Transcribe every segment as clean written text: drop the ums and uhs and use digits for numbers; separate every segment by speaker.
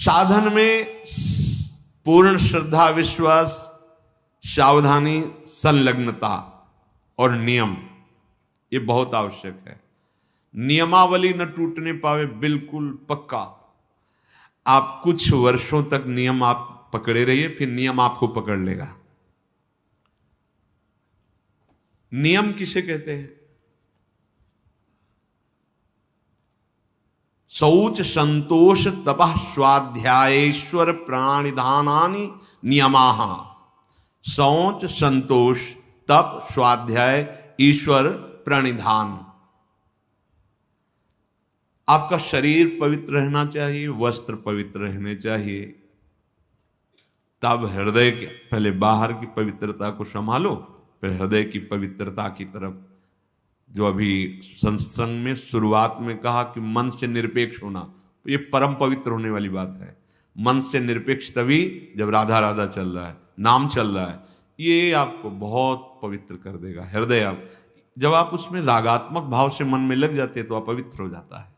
Speaker 1: साधन में पूर्ण श्रद्धा, विश्वास, सावधानी, संलग्नता और नियम, ये बहुत आवश्यक है। नियमावली न टूटने पावे, बिल्कुल पक्का। आप कुछ वर्षों तक नियम आप पकड़े रहिए, फिर नियम आपको पकड़ लेगा। नियम किसे कहते हैं? शौच, संतोष, तपः, स्वाध्यायेश्वर प्राणिधानानि नियमाः। शौच, संतोष, तप, स्वाध्याय, ईश्वर, प्रणिधान। आपका शरीर पवित्र रहना चाहिए, वस्त्र पवित्र रहने चाहिए, तब हृदय के पहले बाहर की पवित्रता को संभालो, फिर हृदय की पवित्रता की तरफ। जो अभी सत्संग में शुरुआत में कहा कि मन से निरपेक्ष होना, ये परम पवित्र होने वाली बात है। मन से निरपेक्ष तभी जब राधा राधा चल रहा है, नाम चल रहा है, ये आपको बहुत पवित्र कर देगा हृदय। आप जब आप उसमें रागात्मक भाव से मन में लग जाते हैं तो अपवित्र हो जाता है।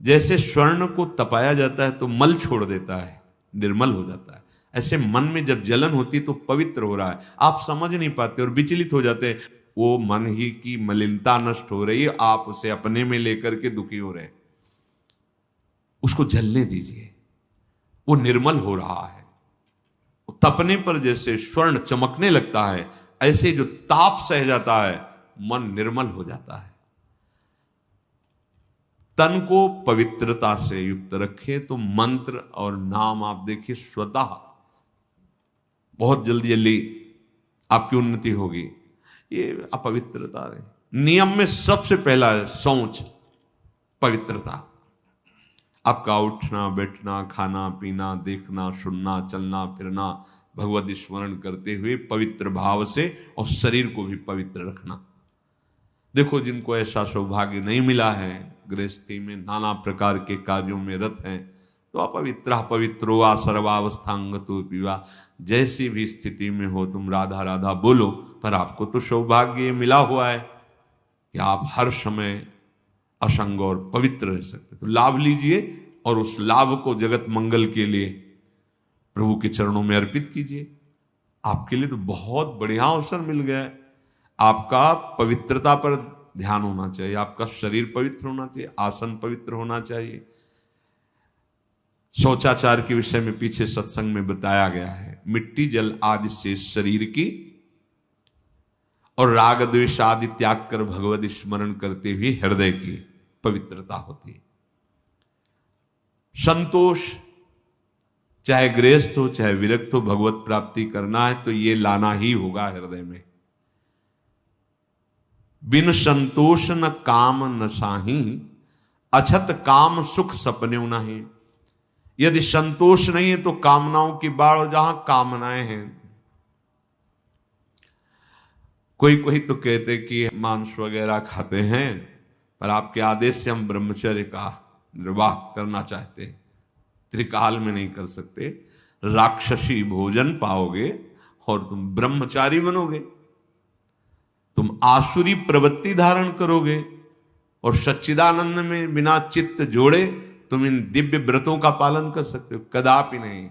Speaker 1: जैसे स्वर्ण को तपाया जाता है तो मल छोड़ देता है, निर्मल हो जाता है, ऐसे मन में जब जलन होती तो पवित्र हो रहा है। आप समझ नहीं पाते और विचलित हो जाते हैं। वो मन ही की मलिनता नष्ट हो रही है, आप उसे अपने में लेकर के दुखी हो रहे हैं। उसको जलने दीजिए, वो निर्मल हो रहा है। तपने पर जैसे स्वर्ण चमकने लगता है, ऐसे जो ताप सह जाता है मन निर्मल हो जाता है। तन को पवित्रता से युक्त रखे तो मंत्र और नाम आप देखिए स्वतः बहुत जल्दी जल्दी आपकी उन्नति होगी। ये अपवित्रता है। नियम में सबसे पहला है शौच, पवित्रता। आपका उठना बैठना, खाना पीना, देखना सुनना, चलना फिरना भगवत स्मरण करते हुए पवित्र भाव से, और शरीर को भी पवित्र रखना। देखो जिनको ऐसा सौभाग्य नहीं मिला है, गृहस्थी में नाना प्रकार के कार्यों में रत हैं, तो अपवित्रो वा सर्वावस्थांगतो विवा, जैसी भी स्थिति में हो तुम राधा राधा बोलो, पर आपको तो सौभाग्य मिला हुआ है कि आप हर समय असंग और पवित्र रह सकते। तो लाभ लीजिए और उस लाभ को जगत मंगल के लिए प्रभु के चरणों में अर्पित कीजिए। आपके लिए तो बहुत बढ़िया अवसर मिल गया है। आपका पवित्रता पर ध्यान होना चाहिए, आपका शरीर पवित्र होना चाहिए, आसन पवित्र होना चाहिए। शौचाचार के विषय में पीछे सत्संग में बताया गया है। मिट्टी जल आदि से शरीर की और राग द्वेष आदि त्याग कर भगवत स्मरण करते हुए हृदय की पवित्रता होती है। संतोष, चाहे गृहस्थ हो चाहे विरक्त हो, भगवत प्राप्ति करना है तो ये लाना ही होगा हृदय में। बिन संतोष न काम न साही, अछत काम सुख सपने नहीं। यदि संतोष नहीं है तो कामनाओं की बाढ़, और जहां कामनाएं हैं, कोई कोई तो कहते कि मांस वगैरह खाते हैं, पर आपके आदेश से हम ब्रह्मचर्य का निर्वाह करना चाहते हैं, त्रिकाल में नहीं कर सकते। राक्षसी भोजन पाओगे और तुम ब्रह्मचारी बनोगे, तुम आसुरी प्रवृत्ति धारण करोगे, और सच्चिदानंद में बिना चित्त जोड़े तुम इन दिव्य व्रतों का पालन कर सकते हो? कदापि नहीं।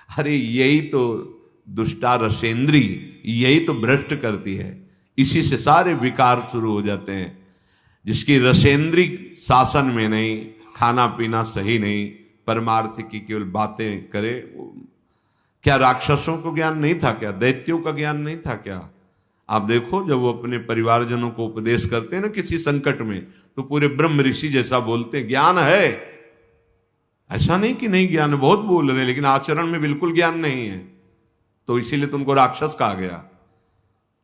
Speaker 1: अरे यही तो दुष्टा रसेंद्री, यही तो भ्रष्ट करती है। इसी से सारे विकार शुरू हो जाते हैं। जिसकी रसेंद्री शासन में नहीं, खाना पीना सही नहीं, परमार्थ की केवल बातें करे, क्या राक्षसों को ज्ञान नहीं था क्या? दैत्यों का ज्ञान नहीं था क्या? आप देखो जब वो अपने परिवारजनों को उपदेश करते हैं ना किसी संकट में, तो पूरे ब्रह्म ऋषि जैसा बोलते हैं, ज्ञान है। ऐसा नहीं कि नहीं ज्ञान, बहुत बोल रहे हैं, लेकिन आचरण में बिल्कुल ज्ञान नहीं है, तो इसीलिए तुमको राक्षस कहा गया।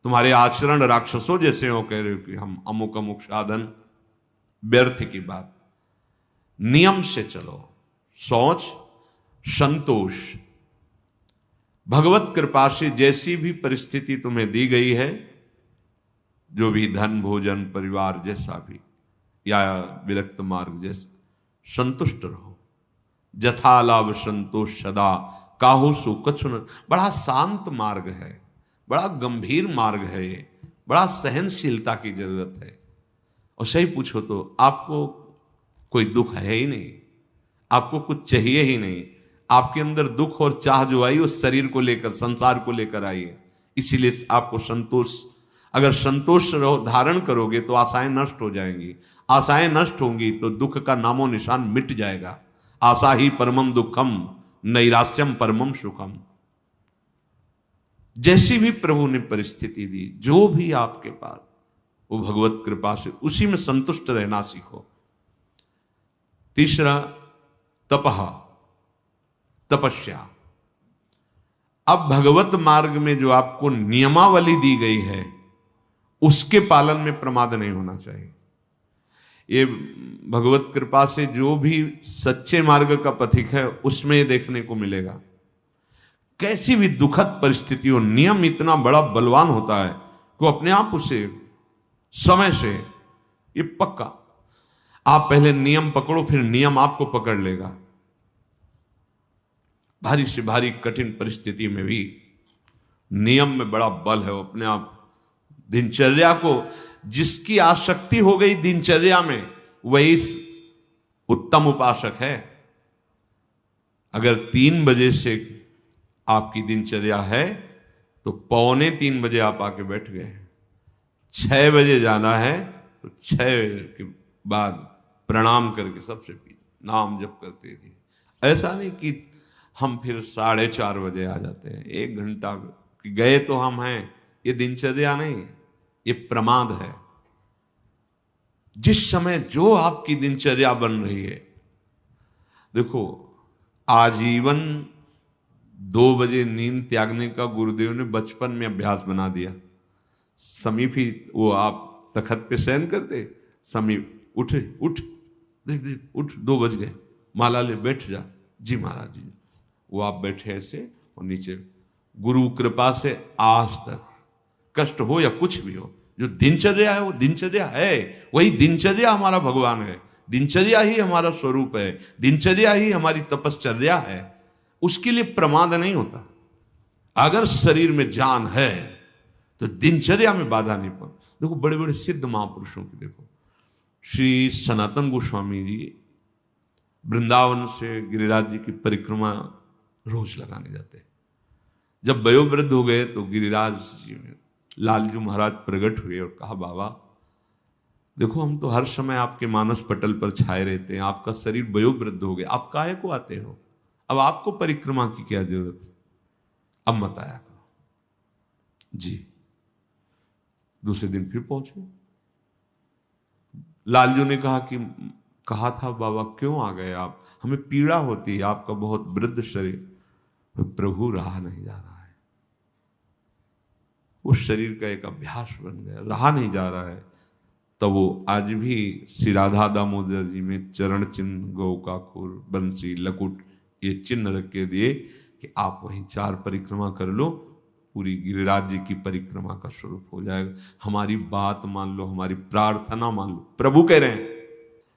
Speaker 1: तुम्हारे आचरण राक्षसों जैसे हो, कह रहे हो कि हम अमुक अमुक साधन, व्यर्थ की बात। नियम से चलो, शौच, संतोष। भगवत कृपा से जैसी भी परिस्थिति तुम्हें दी गई है, जो भी धन भोजन परिवार जैसा भी, या विरक्त मार्ग जैसा, संतुष्ट रहो। जथा लाभ संतोष सदा, काहू सु कछु न। बड़ा शांत मार्ग है, बड़ा गंभीर मार्ग है ये, बड़ा सहनशीलता की जरूरत है। और सही पूछो तो आपको कोई दुख है ही नहीं। आपको कुछ चाहिए ही नहीं। आपके अंदर दुख और चाह जो आई उस शरीर को लेकर, संसार को लेकर आई है। इसीलिए आपको संतोष, अगर संतोष धारण करोगे तो आशाएं नष्ट हो जाएंगी। आशाएं नष्ट होंगी तो दुख का नामो निशान मिट जाएगा। आशा ही परमम दुखम, नैराश्यम परमम सुखम। जैसी भी प्रभु ने परिस्थिति दी, जो भी आपके पास, वो भगवत कृपा से उसी में संतुष्ट रहना सीखो। तीसरा, तपह, तपस्या। अब भगवत मार्ग में जो आपको नियमावली दी गई है उसके पालन में प्रमाद नहीं होना चाहिए। ये भगवत कृपा से जो भी सच्चे मार्ग का पथिक है उसमें देखने को मिलेगा। कैसी भी दुखद परिस्थिति हो, नियम इतना बड़ा बलवान होता है कि वो अपने आप उसे समय से, ये पक्का, आप पहले नियम पकड़ो फिर नियम आपको पकड़ लेगा। भारी से भारी कठिन परिस्थिति में भी नियम में बड़ा बल है। वो अपने आप दिनचर्या को, जिसकी आसक्ति हो गई दिनचर्या में, वही उत्तम उपासक है। अगर 3 बजे से आपकी दिनचर्या है तो 2:45 बजे आप आके बैठ गए। 6 बजे जाना है तो 6 के बाद प्रणाम करके सबसे नाम जप करते थे। ऐसा नहीं कि हम फिर 4:30 बजे आ जाते हैं, 1 घंटा गए तो हम हैं। ये दिनचर्या नहीं, ये प्रमाद है। जिस समय जो आपकी दिनचर्या बन रही है, देखो आजीवन 2 बजे नींद त्यागने का गुरुदेव ने बचपन में अभ्यास बना दिया। समीप ही वो आप तखत पे शयन करते, समीप उठे, उठ, देख देख, उठ, 2 बज गए, माला ले, बैठ जा। जी महाराज जी। वो आप बैठे ऐसे और नीचे, गुरु कृपा से आज तक कष्ट हो या कुछ भी हो, जो दिनचर्या है वो दिनचर्या है। वही दिनचर्या हमारा भगवान है, दिनचर्या ही हमारा स्वरूप है, दिनचर्या ही हमारी तपश्चर्या है। उसके लिए प्रमाद नहीं होता। अगर शरीर में जान है तो दिनचर्या में बाधा नहीं पड़। देखो बड़े बड़े सिद्ध महापुरुषों की देखो, श्री सनातन गोस्वामी जी वृंदावन से गिरिराज जी की परिक्रमा रोज लगाने जाते। जब वयोवृद्ध हो गए तो गिरिराज जी में लालजू महाराज प्रकट हुए और कहा, बाबा देखो हम तो हर समय आपके मानस पटल पर छाए रहते हैं, आपका शरीर वयोवृद्ध हो गया, आप काहे को आते हो? अब आपको परिक्रमा की क्या जरूरत है? अब मत आया करो। जी। दूसरे दिन फिर पहुंचे। लालजू ने कहा था बाबा क्यों आ गए आप? हमें पीड़ा होती है, आपका बहुत वृद्ध शरीर। प्रभु रहा नहीं जा रहा है, उस शरीर का एक अभ्यास बन गया, रहा नहीं जा रहा है। तो वो आज भी श्री राधा दामोदर जी में चरण चिन्ह, गौ का खुर, बंसी, लकुट, ये चिन्ह रख के दिए कि आप वहीं 4 परिक्रमा कर लो, पूरी गिरिराज जी की परिक्रमा का स्वरूप हो जाएगा। हमारी बात मान लो, हमारी प्रार्थना मान लो। प्रभु कह रहे हैं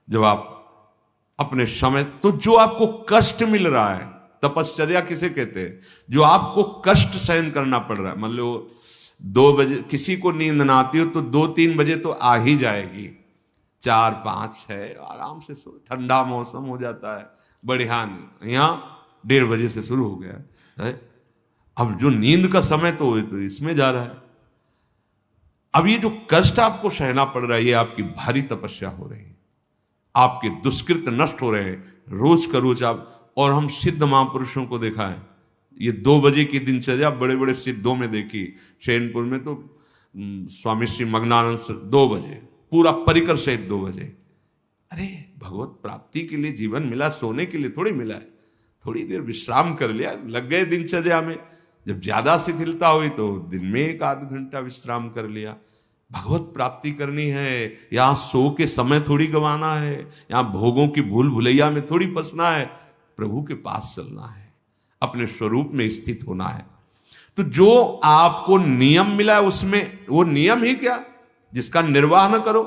Speaker 1: जब आप अपने समय, तो जो आपको कष्ट मिल रहा है, तपश्चर्या किसे कहते हैं? जो आपको कष्ट सहन करना पड़ रहा है। मान लो 2 बजे किसी को नींद ना आती हो तो 2-3 बजे तो आ ही जाएगी। 4, 5, 6 आराम से सो, ठंडा मौसम हो जाता है, बढ़िया। नहीं, यहाँ 1:30 बजे से शुरू हो गया है। अब जो नींद का समय तो इसमें जा रहा है। अब ये जो कष्ट आपको सहना पड़ रहा है, ये आपकी भारी तपस्या हो रही है, आपके दुष्कृत नष्ट हो रहे हैं रोज का रोज आप। और हम सिद्ध महापुरुषों को देखा है, ये 2 बजे की दिनचर्या बड़े बड़े सिद्धों में देखी। शैनपुर में तो स्वामी श्री मग्नानंद 2 बजे पूरा परिकर सहित 2 बजे। अरे भगवत प्राप्ति के लिए जीवन मिला, सोने के लिए थोड़ी मिला है। थोड़ी देर विश्राम कर लिया, लग गए दिनचर्या में। जब ज्यादा शिथिलता हुई तो दिन में 1-8 घंटा विश्राम कर लिया। भगवत प्राप्ति करनी है, यहाँ सो के समय थोड़ी गंवाना है, यहाँ भोगों की भूल भुलैया में थोड़ी फंसना है। प्रभु के पास चलना है, अपने स्वरूप में स्थित होना है। तो जो आपको नियम मिला है उसमें, वो नियम ही क्या जिसका निर्वाह न करो।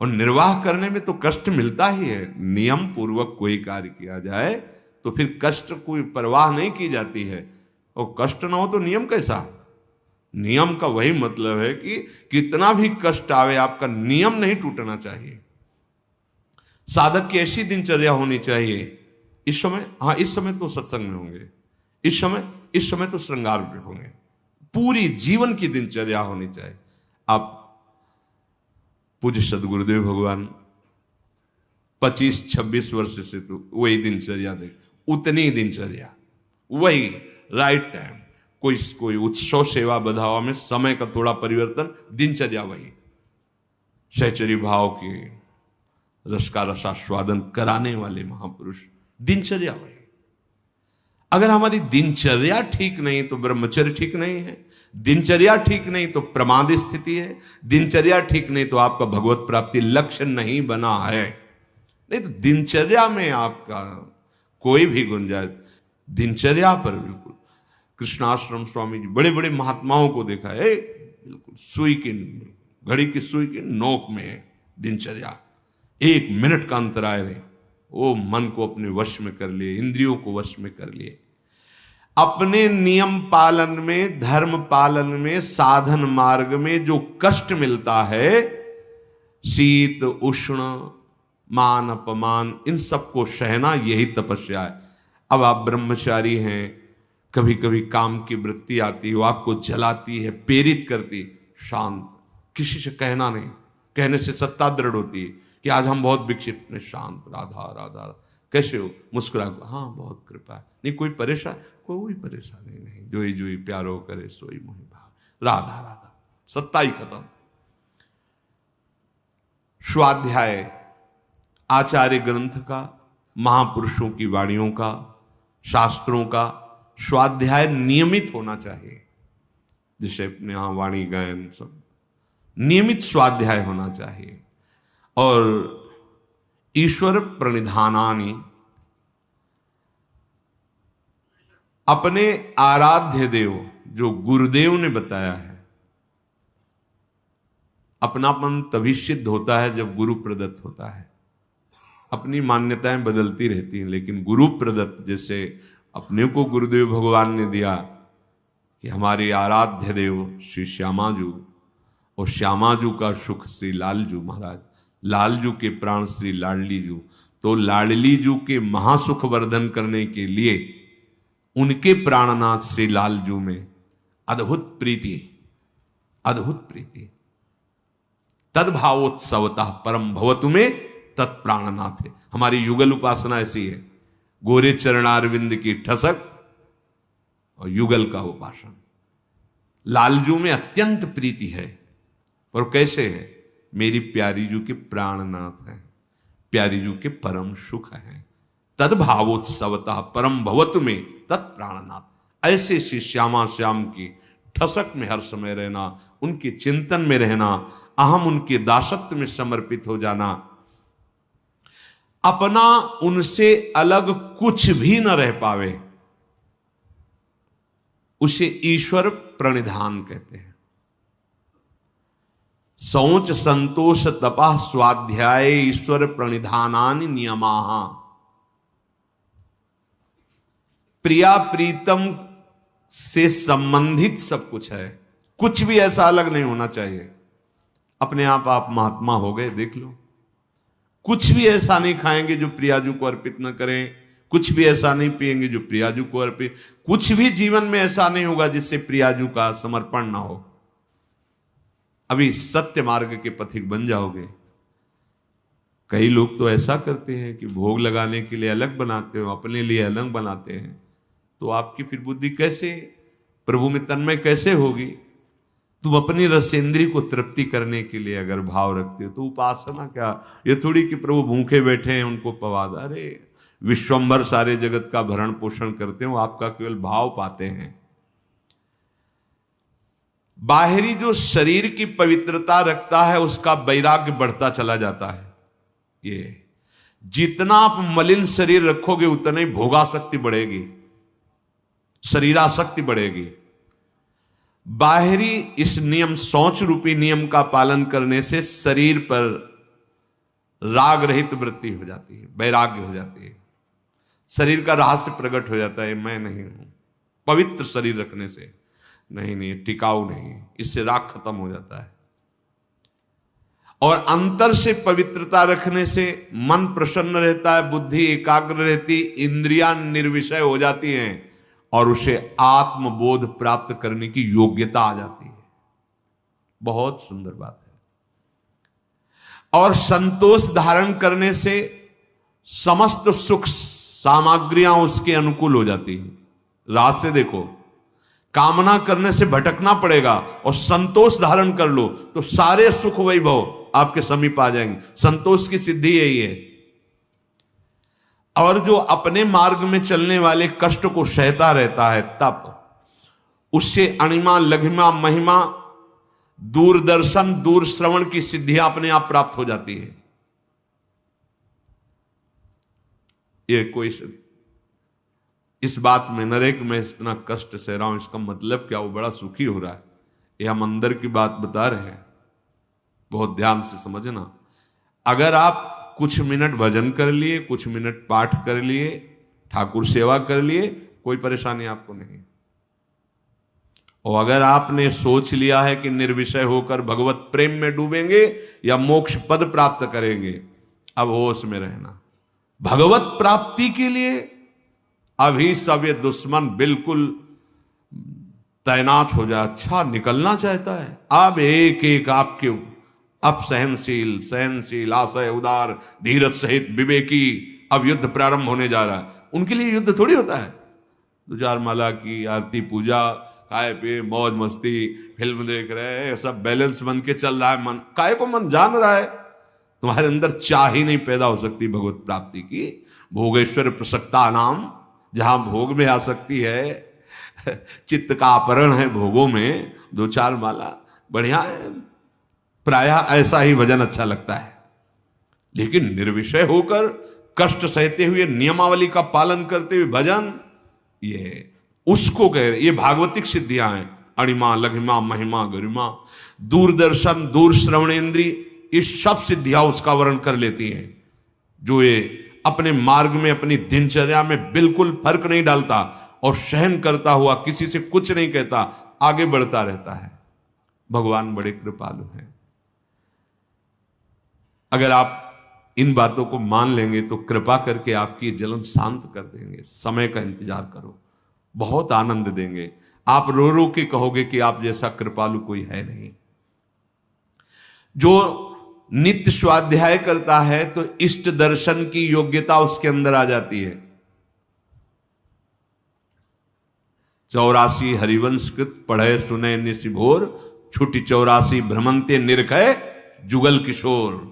Speaker 1: और निर्वाह करने में तो कष्ट मिलता ही है। नियम पूर्वक कोई कार्य किया जाए तो फिर कष्ट कोई परवाह नहीं की जाती है। और कष्ट ना हो तो नियम कैसा? नियम का वही मतलब है कि कितना भी कष्ट आवे, आपका नियम नहीं टूटना चाहिए। साधक की ऐसी दिनचर्या होनी चाहिए इस समय, हाँ इस समय तो सत्संग में होंगे, इस समय तो श्रृंगार में होंगे। पूरी जीवन की दिनचर्या होनी चाहिए। आप पूज्य सदगुरुदेव भगवान 25-26 वर्ष से तो वही दिनचर्या देख, उतनी दिनचर्या, वही राइट टाइम, कोई उत्सव सेवा बधावा में समय का थोड़ा परिवर्तन, दिनचर्या वही। सहचरी भाव के रस का रसास्वादन कराने वाले महापुरुष, दिनचर्या वही। अगर हमारी दिनचर्या ठीक नहीं तो ब्रह्मचर्य ठीक नहीं है, दिनचर्या ठीक नहीं तो प्रमाद स्थिति है, दिनचर्या ठीक नहीं तो आपका भगवत प्राप्ति लक्ष्य नहीं बना है। नहीं तो दिनचर्या में आपका कोई भी गुंजाइश, दिनचर्या पर बिल्कुल। कृष्णाश्रम स्वामी जी बड़े बड़े महात्माओं को देखा है, बिल्कुल सुई की, घड़ी की सुई की नोक में दिनचर्या, 1 मिनट का अंतराय रहे, वो मन को अपने वश में कर लिए, इंद्रियों को वश में कर लिए। अपने नियम पालन में, धर्म पालन में, साधन मार्ग में जो कष्ट मिलता है, शीत उष्ण मान अपमान, इन सबको सहना, यही तपस्या है। अब आप ब्रह्मचारी हैं, कभी कभी काम की वृत्ति आती है, वो आपको जलाती है, प्रेरित करती, शांत, किसी से कहना नहीं, कहने से सत्ता दृढ़ होती है कि आज हम बहुत विकसित में, शांत, राधा राधा, कैसे हो, मुस्कुरा, हाँ बहुत कृपा है, नहीं कोई परेशानी नहीं, जोई जोई प्यारो करे सोई मोहि भाव, राधा राधा, सत्ता ही खत्म। स्वाध्याय आचार्य ग्रंथ का, महापुरुषों की वाणियों का, शास्त्रों का स्वाध्याय नियमित होना चाहिए। जैसे अपने यहां वाणी गायन सब नियमित स्वाध्याय होना चाहिए। और ईश्वर प्रणिधानानि, अपने आराध्य देव जो गुरुदेव ने बताया है, अपनापन तभी सिद्ध होता है जब गुरु प्रदत्त होता है। अपनी मान्यताएं बदलती रहती हैं, लेकिन गुरु प्रदत्त, जैसे अपने को गुरुदेव भगवान ने दिया कि हमारे आराध्य देव श्री श्यामाजू, और श्यामाजू का सुख श्री लालजू महाराज, लालजू के प्राण श्री लाडली जू, तो लाडली जू के महासुख वर्धन करने के लिए उनके प्राणनाथ श्री लालजू में अद्भुत प्रीति, अद्भुत प्रीति, तद्भावोत्सवता परम भवतु में तत्प्राणनाथ है। हमारी युगल उपासना ऐसी है, गोरे चरणारविंद की ठसक और युगल का उपासन। लालजू में अत्यंत प्रीति है, और कैसे है, मेरी प्यारी जू के प्राणनाथ है, प्यारी जू के परम सुख है, तद्भावोत्सवता परम भवतु में तत्प्राणनाथ। ऐसे श्री श्यामा श्याम की ठसक में हर समय रहना, उनके चिंतन में रहना, अहम उनके दासत्व में समर्पित हो जाना, अपना उनसे अलग कुछ भी न रह पावे, उसे ईश्वर प्रणिधान कहते हैं। शौच संतोष तपा स्वाध्याय ईश्वर प्रणिधानानि नियमाः। प्रिया प्रीतम से संबंधित सब कुछ है, कुछ भी ऐसा अलग नहीं होना चाहिए। अपने आप महात्मा हो गए, देख लो, कुछ भी ऐसा नहीं खाएंगे जो प्रियाजू को अर्पित न करें, कुछ भी ऐसा नहीं पिएंगे जो प्रियाजू को अर्पित, कुछ भी जीवन में ऐसा नहीं होगा जिससे प्रियाजू का समर्पण ना हो। अभी सत्य मार्ग के पथिक बन जाओगे। कई लोग तो ऐसा करते हैं कि भोग लगाने के लिए अलग बनाते हो, अपने लिए अलग बनाते हैं, तो आपकी फिर बुद्धि कैसे प्रभु में तन्मय कैसे होगी? तुम अपनी रसेंद्री को तृप्ति करने के लिए अगर भाव रखते हो तो उपासना क्या, ये थोड़ी कि प्रभु भूखे बैठे हैं उनको पवा दो। अरे विश्वंभर सारे जगत का भरण पोषण करते हो, आपका केवल भाव पाते हैं। बाहरी जो शरीर की पवित्रता रखता है उसका वैराग्य बढ़ता चला जाता है। ये जितना आप मलिन शरीर रखोगे उतना ही भोगासक्ति बढ़ेगी, शरीरासक्ति बढ़ेगी। बाहरी इस नियम, शौच रूपी नियम का पालन करने से शरीर पर राग रहित वृत्ति हो जाती है, वैराग्य हो जाती है, शरीर का रहस्य प्रकट हो जाता है, मैं नहीं हूं। पवित्र शरीर रखने से नहीं टिकाऊ नहीं, इससे राग खत्म हो जाता है। और अंतर से पवित्रता रखने से मन प्रसन्न रहता है, बुद्धि एकाग्र रहती, इंद्रियां निर्विषय हो जाती हैं और उसे आत्मबोध प्राप्त करने की योग्यता आ जाती है। बहुत सुंदर बात है। और संतोष धारण करने से समस्त सुख सामग्रियां उसके अनुकूल हो जाती हैं। रात से देखो, कामना करने से भटकना पड़ेगा और संतोष धारण कर लो तो सारे सुख वैभव आपके समीप आ जाएंगे। संतोष की सिद्धि यही है। और जो अपने मार्ग में चलने वाले कष्ट को सहता रहता है, तप उससे अणिमा लघिमा महिमा दूरदर्शन दूर श्रवण की सिद्धियां अपने आप प्राप्त हो जाती है। ये कोई इस बात में न रहे कि मैं इतना कष्ट सह रहा हूं, इसका मतलब क्या वो बड़ा सुखी हो रहा है। ये हम अंदर की बात बता रहे हैं, बहुत ध्यान से समझना। अगर आप कुछ मिनट भजन कर लिए, कुछ मिनट पाठ कर लिए, ठाकुर सेवा कर लिए, कोई परेशानी आपको नहीं। और अगर आपने सोच लिया है कि निर्विषय होकर भगवत प्रेम में डूबेंगे या मोक्ष पद प्राप्त करेंगे, अब होश में रहना। भगवत प्राप्ति के लिए अभी सब ये दुश्मन बिल्कुल तैनात हो जाए। अच्छा निकलना चाहता है, अब एक एक आपके अब सहनशील आशय उदार धीरज सहित विवेकी अब युद्ध प्रारंभ होने जा रहा है। उनके लिए युद्ध थोड़ी होता है। 2-4 माला की आरती पूजा, खाए पिए मौज मस्ती, फिल्म देख रहे हैं, सब बैलेंस बन के चल रहा है। मन काय को मन जान रहा है, तुम्हारे अंदर चाह ही नहीं पैदा हो सकती भगवत प्राप्ति की। भोगेश्वर प्रसक्ता नाम, जहां भोग में आ सकती है, चित्त का अपहरण है भोगों में। 2-4 माला बढ़िया है, प्रायः ऐसा ही भजन अच्छा लगता है। लेकिन निर्विषय होकर कष्ट सहते हुए नियमावली का पालन करते हुए भजन, ये उसको कह रहे, ये भागवतिक सिद्धियां हैं। अणिमा लघिमा महिमा गरिमा दूरदर्शन दूर श्रवणेन्द्री, ये सब सिद्धियां उसका वर्ण कर लेती हैं। जो ये अपने मार्ग में अपनी दिनचर्या में बिल्कुल फर्क नहीं डालता और सहन करता हुआ किसी से कुछ नहीं कहता, आगे बढ़ता रहता है। भगवान बड़े कृपालु हैं। अगर आप इन बातों को मान लेंगे तो कृपा करके आपकी जलन शांत कर देंगे। समय का इंतजार करो, बहुत आनंद देंगे। आप रो रो के कहोगे कि आप जैसा कृपालु कोई है नहीं। जो नित्य स्वाध्याय करता है तो इष्ट दर्शन की योग्यता उसके अंदर आ जाती है। 84 हरिवंश कृत पढ़े सुने निशिभोर, छुटी 84 भ्रमंते निरखय जुगल किशोर।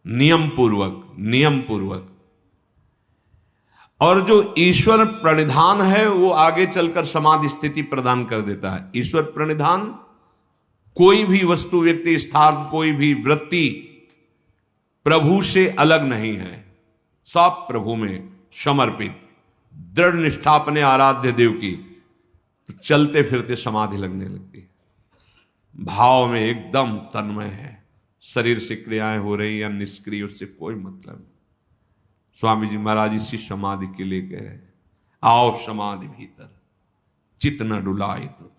Speaker 1: नियम पूर्वक। और जो ईश्वर प्रणिधान है वो आगे चलकर समाधि स्थिति प्रदान कर देता है। ईश्वर प्रणिधान कोई भी वस्तु, व्यक्ति, स्थान, कोई भी वृत्ति प्रभु से अलग नहीं है। सब प्रभु में समर्पित, दृढ़ निष्ठा अपने आराध्य देव की, तो चलते फिरते समाधि लगने लगती है। भाव में एकदम तन्मय है। शरीर से क्रियाएं हो रही या निष्क्रिय, उससे कोई मतलब नहीं। स्वामी जी महाराज इसी समाधि के लिए कह रहे हैं, आओ समाधि भीतर, चित्त न डुलाए तो।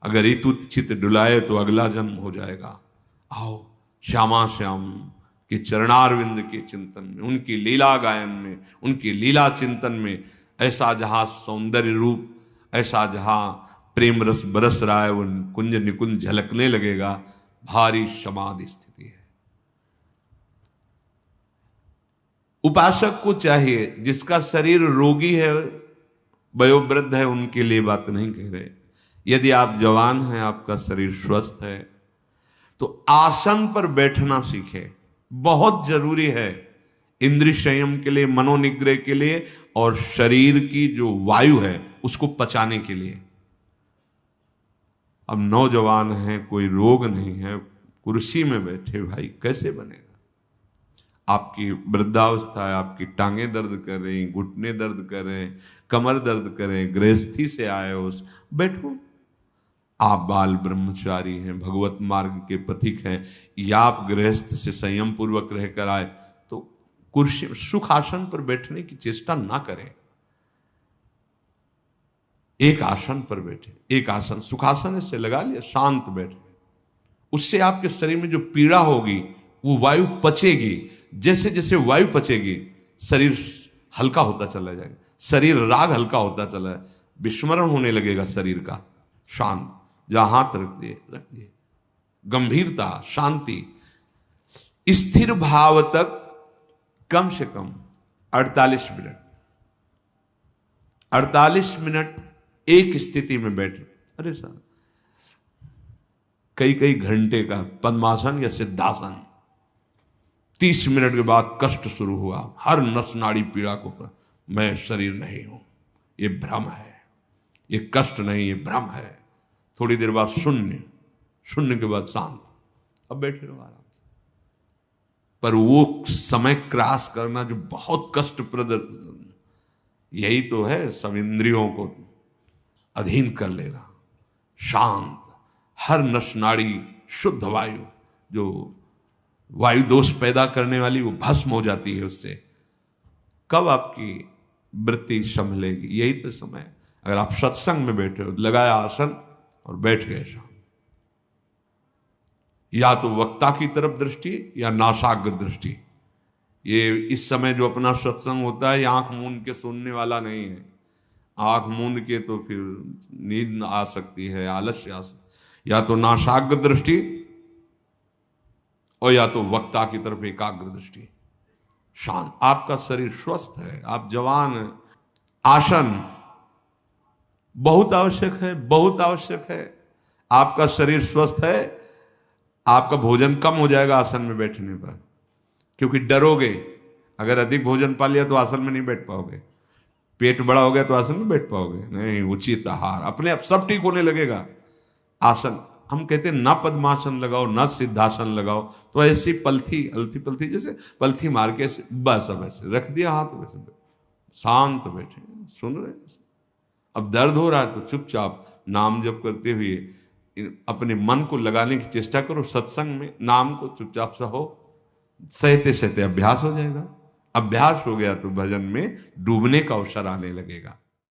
Speaker 1: अगर इतुत चित्त डुलाए तो अगला जन्म हो जाएगा। आओ श्यामा श्याम के चरणारविंद के चिंतन में, उनकी लीला गायन में, उनकी लीला चिंतन में, ऐसा जहां सौंदर्य रूप, ऐसा जहां प्रेम रस बरस रहा है, वो कुंज निकुंज झलकने लगेगा। भारी समाधि स्थिति है। उपासक को चाहिए, जिसका शरीर रोगी है, वयोवृद्ध है, उनके लिए बात नहीं कह रहे। यदि आप जवान हैं, आपका शरीर स्वस्थ है, तो आसन पर बैठना सीखें। बहुत जरूरी है इंद्रिय संयम के लिए, मनोनिग्रह के लिए, और शरीर की जो वायु है उसको पचाने के लिए। अब नौजवान हैं, कोई रोग नहीं है, कुर्सी में बैठे भाई कैसे बनेगा? आपकी वृद्धावस्था है, आपकी टांगें दर्द कर रही, घुटने दर्द कर रहे हैं, कमर दर्द कर रहे हैं, गृहस्थी से आए हो, बैठो। आप बाल ब्रह्मचारी हैं, भगवत मार्ग के पथिक हैं, या आप गृहस्थ से संयम पूर्वक रहकर आए, तो कुर्सी सुख आसन पर बैठने की चेष्टा ना करें। एक आसन पर बैठे, एक आसन सुखासन से लगा लिया, शांत बैठे, उससे आपके शरीर में जो पीड़ा होगी वो वायु पचेगी। जैसे जैसे वायु पचेगी शरीर हल्का होता चला जाएगा, शरीर राग हल्का होता चला है, विस्मरण होने लगेगा शरीर का। शांत, जहां हाथ रख दिए, गंभीरता, शांति, स्थिर भाव तक कम से कम 48 मिनट, 48 मिनट एक स्थिति में बैठे। अरे साहब, कई कई घंटे का पद्मासन या सिद्धासन। 30 मिनट के बाद कष्ट शुरू हुआ, हर नस नाड़ी पीड़ा को, मैं शरीर नहीं हूं, ये भ्रम है, ये कष्ट नहीं, ये भ्रम है। थोड़ी देर बाद शून्य, शून्य के बाद शांत, अब बैठे रहो आराम से। पर वो समय क्रॉस करना जो बहुत कष्टप्रद, यही तो है सब इंद्रियों को अधीन कर लेना। शांत, हर नस नाड़ी शुद्ध वायु, जो वायु दोष पैदा करने वाली, वो भस्म हो जाती है उससे। कब आपकी वृत्ति संभलेगी? यही तो समय है। अगर आप सत्संग में बैठे हो, लगाया आसन और बैठ गए शांत, या तो वक्ता की तरफ दृष्टि या नासाग्र दृष्टि। ये इस समय जो अपना सत्संग होता है, ये आंख मूंद के सुनने वाला नहीं है। आंख मूंद के तो फिर नींद आ सकती है, आलस्य आ सकती है। या तो नासाग्र दृष्टि और या तो वक्ता की तरफ एकाग्र दृष्टि। शांत, आपका शरीर स्वस्थ है, आप जवान हैं। आसन बहुत आवश्यक है, बहुत आवश्यक है। आपका शरीर स्वस्थ है, आपका भोजन कम हो जाएगा आसन में बैठने पर, क्योंकि डरोगे। अगर अधिक भोजन पा लिया तो आसन में नहीं बैठ पाओगे। पेट बड़ा हो गया तो आसन में बैठ पाओगे नहीं। उचित आहार, अपने आप सब ठीक होने लगेगा। आसन, हम कहते हैं ना पद्मासन लगाओ ना सिद्धासन लगाओ, तो ऐसी पलथी, अलथी पलथी, जैसे पलथी मार के बस अब ऐसे रख दिया हाथ, वैसे शांत बैठे सुन रहे। अब दर्द हो रहा है तो चुपचाप नाम जप करते हुए अपने मन को लगाने की चेष्टा करो। सत्संग में नाम को चुपचाप सहो, सहते सहते अभ्यास हो जाएगा। अभ्यास हो गया तो भजन में डूबने का अवसर आने लगेगा।